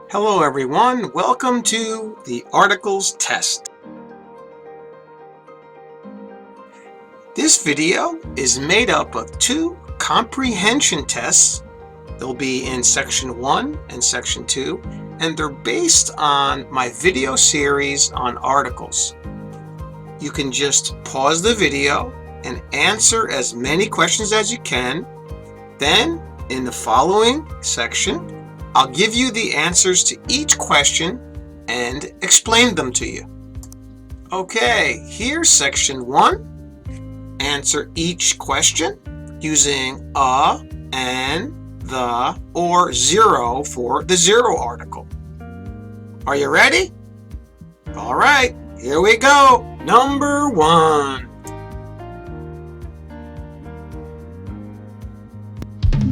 Hello everyone, welcome to the articles test. This video is made up of two comprehension tests. They'll be in section 1 and section 2, and they're based on my video series on articles. You can just pause the video and answer as many questions as you can. Then, in the following section, I'll give you the answers to each question and explain them to you. Okay, here's section 1. Answer each question using a, an, the, or zero for the zero article. Are you ready? All right, here we go. Number 1.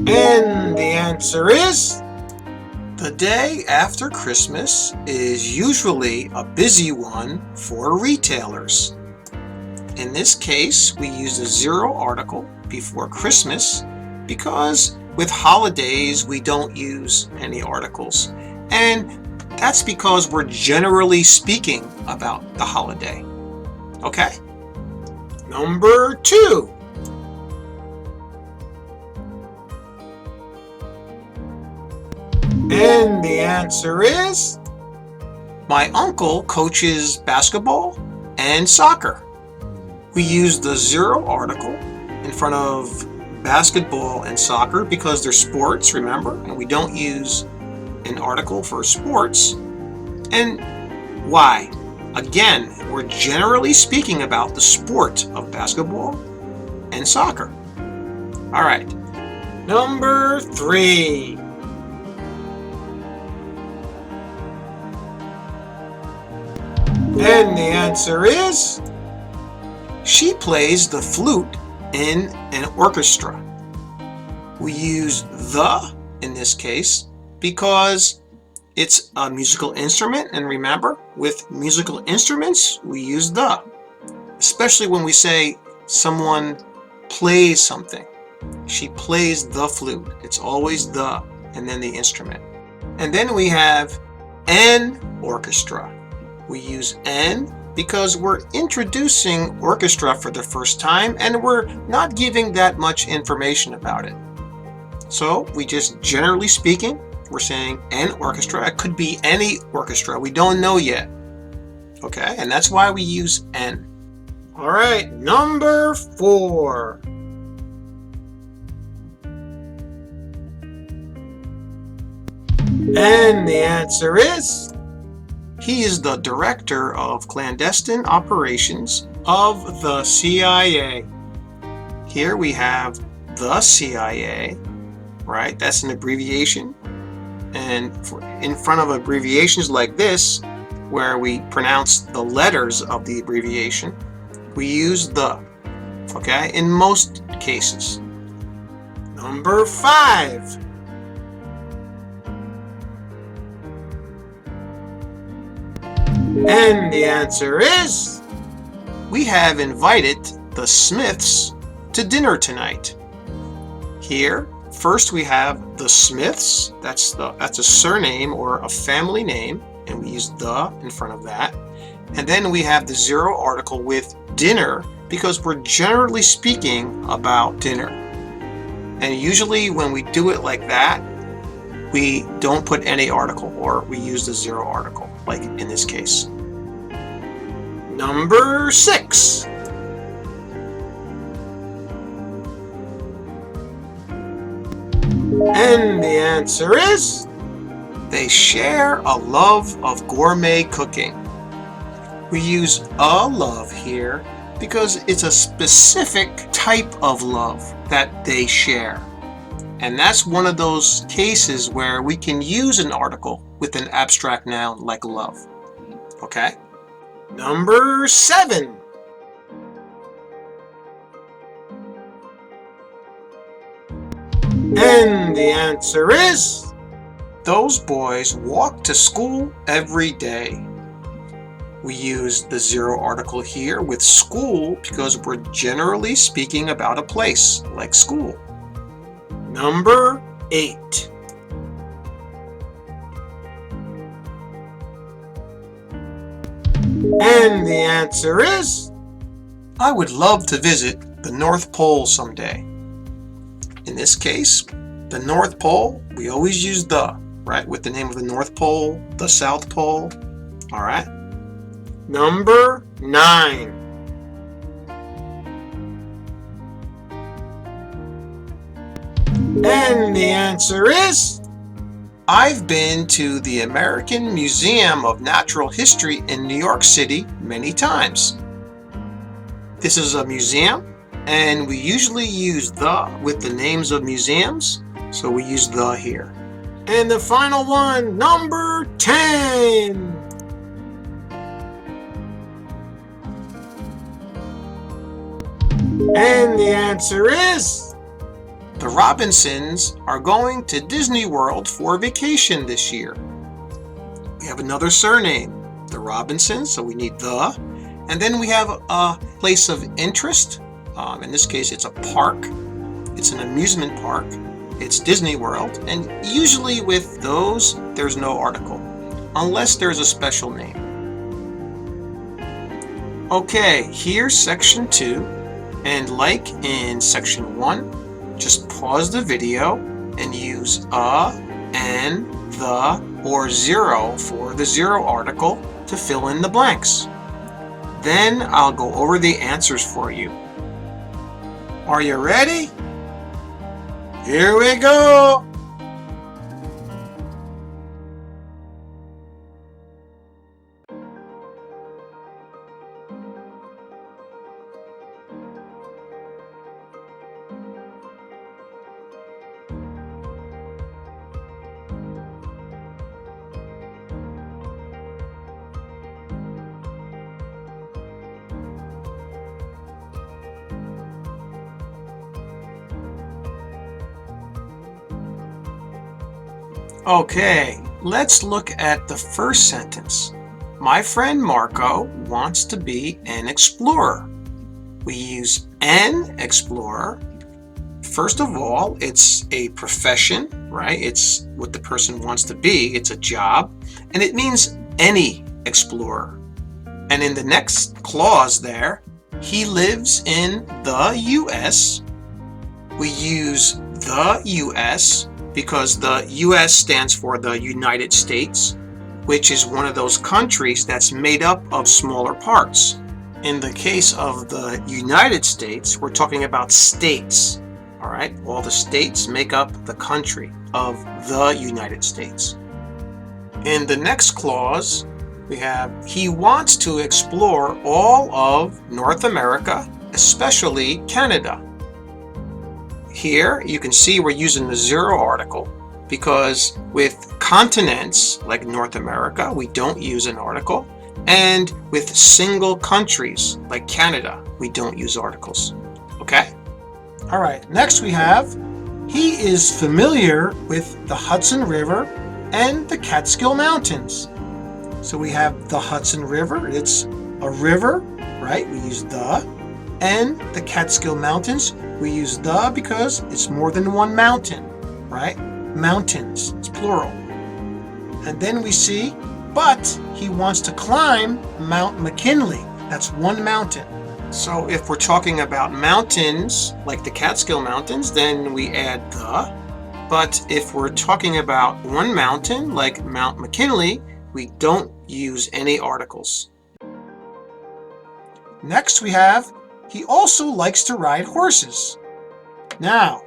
And the answer is, the day after Christmas is usually a busy one for retailers. In this case, we use a zero article before Christmas because with holidays we don't use any articles. And that's because we're generally speaking about the holiday. Okay? Number 2. And the answer is, my uncle coaches basketball and soccer. We use the zero article in front of basketball and soccer because they're sports, remember? And we don't use an article for sports. And why? Again, we're generally speaking about the sport of basketball and soccer. All right, number 3. And the answer is, she plays the flute in an orchestra. We use the in this case because it's a musical instrument, and remember, with musical instruments we use the, especially when we say someone plays something. She plays the flute. It's always the and then the instrument. And then we have an orchestra. We use an because we're introducing orchestra for the first time and we're not giving that much information about it. So we just, generally speaking, we're saying an orchestra. It could be any orchestra. We don't know yet. Okay, and that's why we use an. All right, number 4. And the answer is, he is the director of clandestine operations of the CIA. Here we have the CIA, right? That's an abbreviation. And in front of abbreviations like this, where we pronounce the letters of the abbreviation, we use the, okay, in most cases. Number 5. And the answer is, we have invited the Smiths to dinner tonight. Here, first we have the Smiths. That's a surname or a family name, and we use the in front of that. And then we have the zero article with dinner because we're generally speaking about dinner. And usually when we do it like that, we don't put any article, or we use the zero article, like in this case. Number 6. And the answer is, they share a love of gourmet cooking. We use a love here because it's a specific type of love that they share. And that's one of those cases where we can use an article with an abstract noun like love. Okay? Number 7. And the answer is, those boys walk to school every day. We use the zero article here with school because we're generally speaking about a place like school. Number 8. And the answer is, I would love to visit the North Pole someday. In this case, the North Pole, we always use the, right? With the name of the North Pole, the South Pole. All right. Number 9. And the answer is, I've been to the American Museum of Natural History in New York City many times. This is a museum, and we usually use the with the names of museums, so we use the here. And the final one, number 10. And the answer is, the Robinsons are going to Disney World for vacation this year. We have another surname, the Robinsons, so we need the. And then we have a place of interest. In this case, it's a park. It's an amusement park. It's Disney World. And usually with those, there's no article, unless there's a special name. Okay, here's section 2. And like in section 1, just pause the video and use a, and, the, or zero for the zero article to fill in the blanks. Then I'll go over the answers for you. Are you ready? Here we go! Okay, let's look at the first sentence. My friend Marco wants to be an explorer. We use an explorer. First of all, it's a profession, right? It's what the person wants to be. It's a job, and it means any explorer. And in the next clause there, he lives in the U.S. We use the U.S. because the U.S. stands for the United States, which is one of those countries that's made up of smaller parts. In the case of the United States, we're talking about states, all right? All the states make up the country of the United States. In the next clause, we have, he wants to explore all of North America, especially Canada. Here, you can see we're using the zero article because with continents like North America, we don't use an article. And with single countries like Canada, we don't use articles. Okay? All right, next we have, he is familiar with the Hudson River and the Catskill Mountains. So we have the Hudson River, it's a river, right? We use the. And the Catskill Mountains, we use the because it's more than one mountain, right? Mountains, it's plural. And then we see, but he wants to climb Mount McKinley. That's one mountain. So if we're talking about mountains, like the Catskill Mountains, then we add the. But if we're talking about one mountain, like Mount McKinley, we don't use any articles. Next we have, he also likes to ride horses. Now,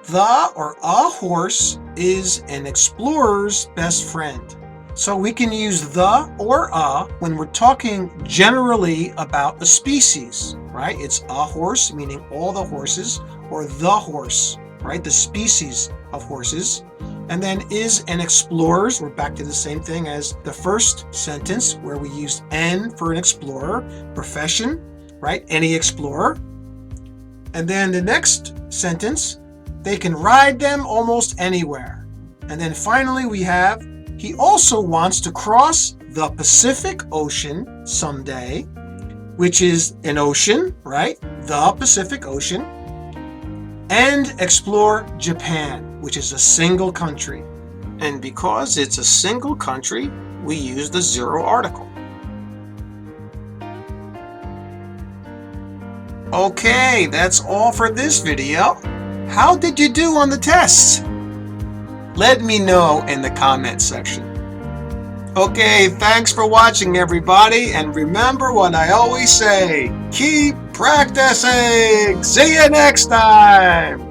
the or a horse is an explorer's best friend. So we can use the or a when we're talking generally about a species, right? It's a horse, meaning all the horses, or the horse, right? The species of horses. And then is an explorer's, we're back to the same thing as the first sentence where we used an for an explorer, profession, right? Any explorer. And then the next sentence, they can ride them almost anywhere. And then finally we have, he also wants to cross the Pacific Ocean someday, which is an ocean, right? The Pacific Ocean. And explore Japan, which is a single country. And because it's a single country, we use the zero article. Okay, that's all for this video. How did you do on the tests? Let me know in the comment section. Okay, thanks for watching, everybody, and remember what I always say, keep practicing! See you next time!